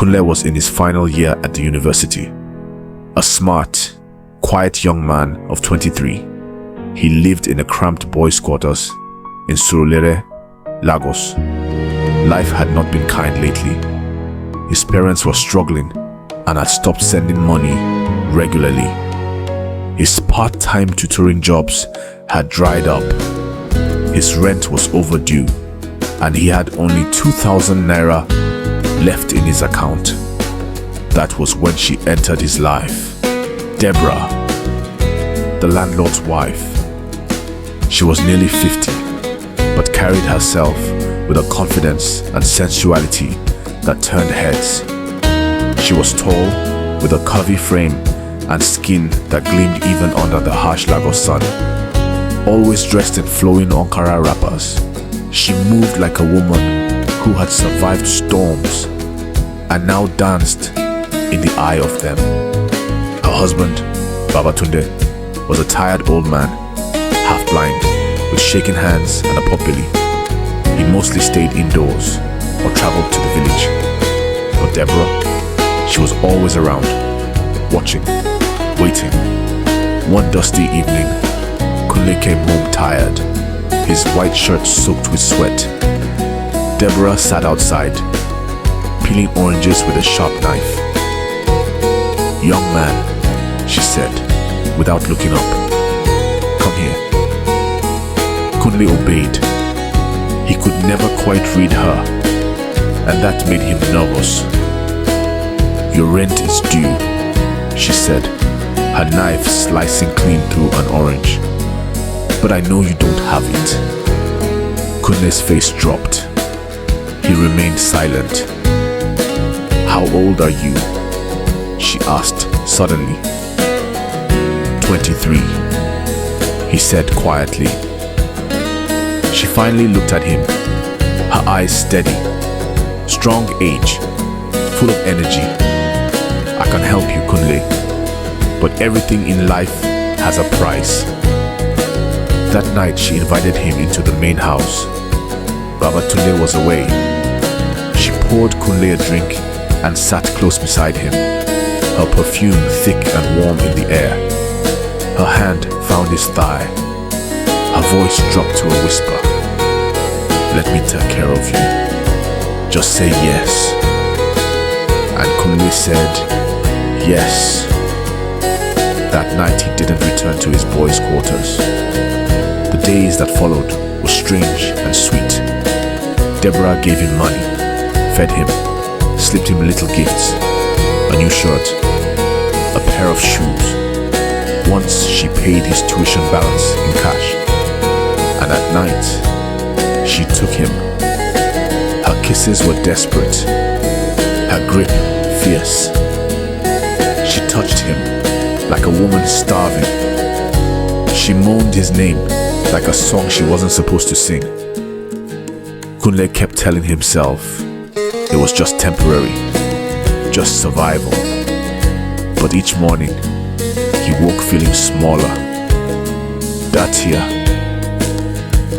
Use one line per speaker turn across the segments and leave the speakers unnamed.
Kunle was in his final year at the university. A smart, quiet young man of 23. He lived in a cramped boys' quarters in Surulere, Lagos. Life had not been kind lately. His parents were struggling and had stopped sending money regularly. His part-time tutoring jobs had dried up. His rent was overdue and he had only 2,000 naira left in his account. That was when she entered his life. Deborah, the landlord's wife. She was nearly 50, but carried herself with a confidence and sensuality that turned heads. She was tall, with a curvy frame and skin that gleamed even under the harsh Lagos sun. Always dressed in flowing Ankara wrappers, she moved like a woman who had survived storms and now danced in the eye of them. Her husband, Babatunde, was a tired old man, half blind, with shaking hands and a potbelly. He mostly stayed indoors or traveled to the village. But Deborah, she was always around, watching, waiting. One dusty evening, Kunle came home tired, his white shirt soaked with sweat. Deborah sat outside, peeling oranges with a sharp knife. "Young man," she said, without looking up, "come here." Kunle obeyed. He could never quite read her, and that made him nervous. "Your rent is due," she said, her knife slicing clean through an orange. "But I know you don't have it." Kunle's face dropped. He remained silent. "How old are you?" she asked suddenly. 23, he said quietly. She finally looked at him, her eyes steady. "Strong age, full of energy. I can help you, Kunle, but everything in life has a price." That night she invited him into the main house. Babatunde was away. She poured Kunle a drink and sat close beside him, her perfume thick and warm in the air. Her hand found his thigh. Her voice dropped to a whisper. "Let me take care of you. Just say yes." And Kunle said, "Yes." That night he didn't return to his boys' quarters. The days that followed were strange and sweet. Deborah gave him money, fed him, slipped him little gifts, a new shirt, a pair of shoes. Once she paid his tuition balance in cash, and at night she took him. Her kisses were desperate, her grip fierce. She touched him like a woman starving. She moaned his name like a song she wasn't supposed to sing. Kunle kept telling himself it was just temporary, just survival. But each morning, he woke feeling smaller, dirtier,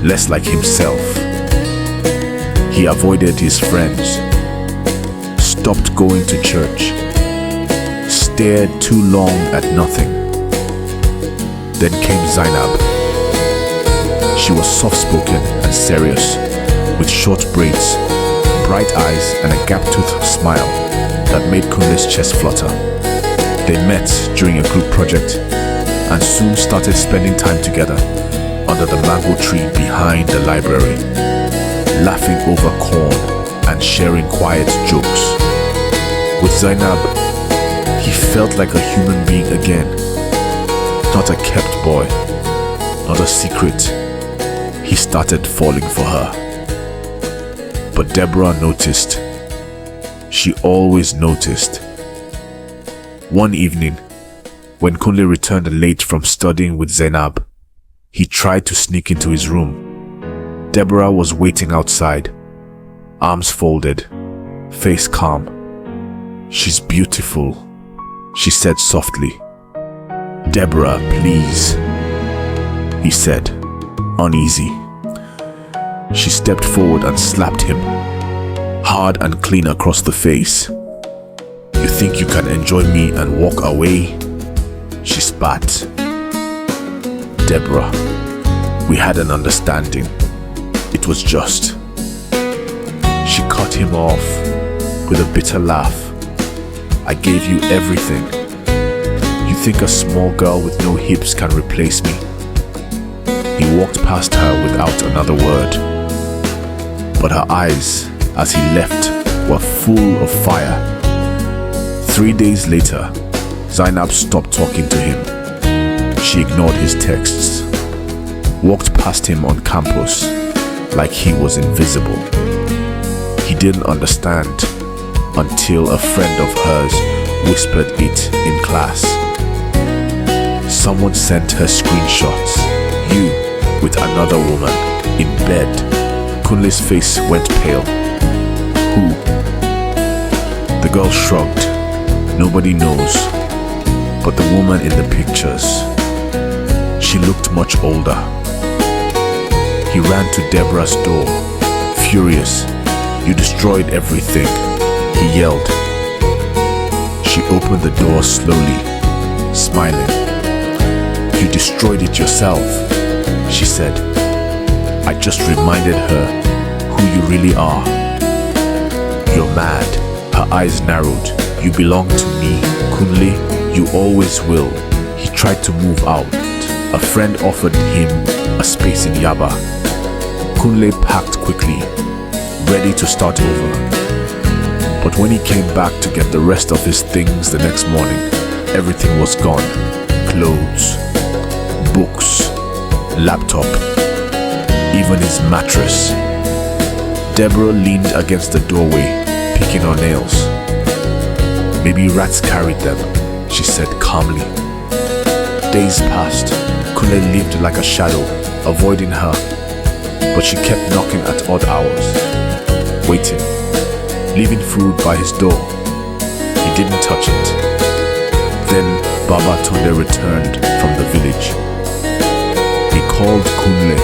less like himself. He avoided his friends, stopped going to church, stared too long at nothing. Then came Zainab. She was soft-spoken and serious, with short braids, bright eyes and a gap-toothed smile that made Kunle's chest flutter. They met during a group project and soon started spending time together under the mango tree behind the library, laughing over corn and sharing quiet jokes. With Zainab, he felt like a human being again, not a kept boy, not a secret. He started falling for her. But Deborah noticed. She always noticed. One evening, when Kunle returned late from studying with Zainab, he tried to sneak into his room. Deborah was waiting outside, arms folded, face calm. "She's beautiful," she said softly. "Deborah, please," he said, uneasy. She stepped forward and slapped him, hard and clean across the face. think you can enjoy me and walk away? She spat. Deborah, we had an understanding. It was just. She cut him off with a bitter laugh. I gave you everything. You think a small girl with no hips can replace me? He walked past her without another word. But her eyes, as he left, were full of fire. 3 days later, Zainab stopped talking to him. She ignored his texts, walked past him on campus like he was invisible. He didn't understand until a friend of hers whispered it in class. Someone sent her screenshots. You with another woman in bed. Kunle's face went pale. Who? The girl shrugged. Nobody knows. But the woman in the pictures. She looked much older. He ran to Deborah's door, furious. You destroyed everything, he yelled. She opened the door slowly, smiling. You destroyed it yourself, she said. I just reminded her who you really are. You're mad. Her eyes narrowed. You belong to me, Kunle. You always will. He tried to move out. A friend offered him a space in Yaba. Kunle packed quickly, ready to start over. But when he came back to get the rest of his things the next morning, everything was gone. Clothes, books, laptop, even his mattress. Deborah leaned against the doorway, picking her nails. Maybe rats carried them, she said calmly. Days passed. Kunle lived like a shadow, avoiding her. But she kept knocking at odd hours, waiting, leaving food by his door. He didn't touch it. Then Babatunde returned from the village. He called Kunle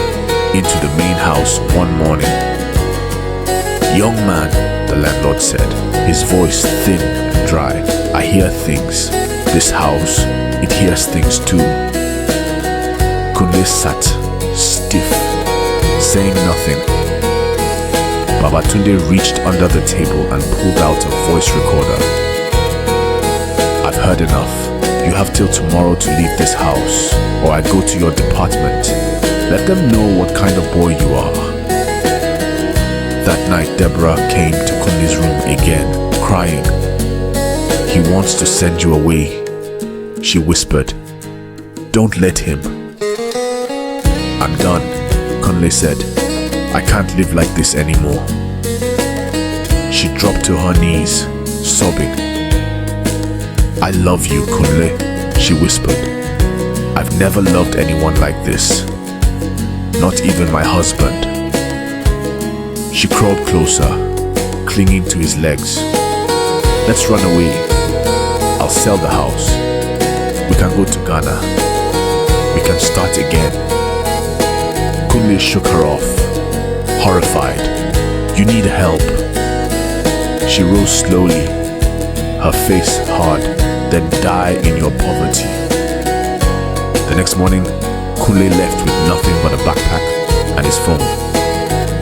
into the main house one morning. Young man, the landlord said, his voice thin and dry. I hear things. This house, it hears things too. Kunle sat, stiff, saying nothing. Babatunde reached under the table and pulled out a voice recorder. I've heard enough. You have till tomorrow to leave this house, or I go to your department. Let them know what kind of boy you are. That night, Deborah came to Kunle's room again, crying. He wants to send you away, she whispered. Don't let him. I'm done, Kunle said. I can't live like this anymore. She dropped to her knees, sobbing. I love you, Kunle, she whispered. I've never loved anyone like this. Not even my husband. She crawled closer, clinging to his legs. Let's run away. I'll sell the house. We can go to Ghana. We can start again. Kunle shook her off, horrified. You need help. She rose slowly, her face hard. Then die in your poverty. The next morning, Kunle left with nothing but a backpack and his phone.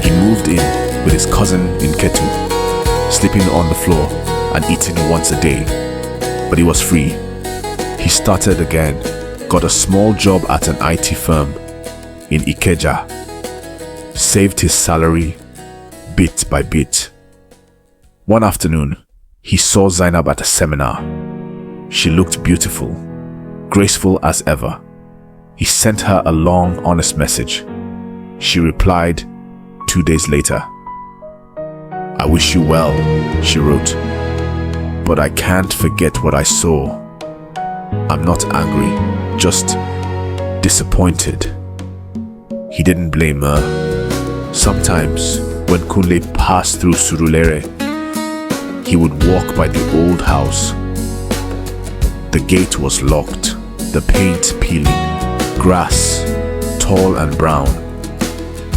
He moved in with his cousin in Ketu, sleeping on the floor and eating once a day. But he was free. He started again, got a small job at an IT firm in Ikeja, saved his salary bit by bit. One afternoon, he saw Zainab at a seminar. She looked beautiful, graceful as ever. He sent her a long, honest message. She replied 2 days later. I wish you well, she wrote, but I can't forget what I saw. I'm not angry, just disappointed. He didn't blame her. Sometimes, when Kunle passed through Surulere, he would walk by the old house. The gate was locked, the paint peeling, grass, tall and brown.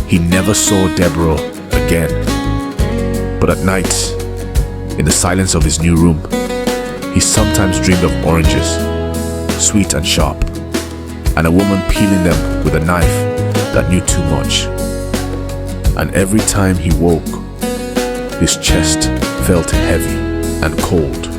He never saw Deborah again. But at night, in the silence of his new room, He sometimes dreamed of oranges, sweet and sharp, and a woman peeling them with a knife that knew too much. And every time he woke, his chest felt heavy and cold.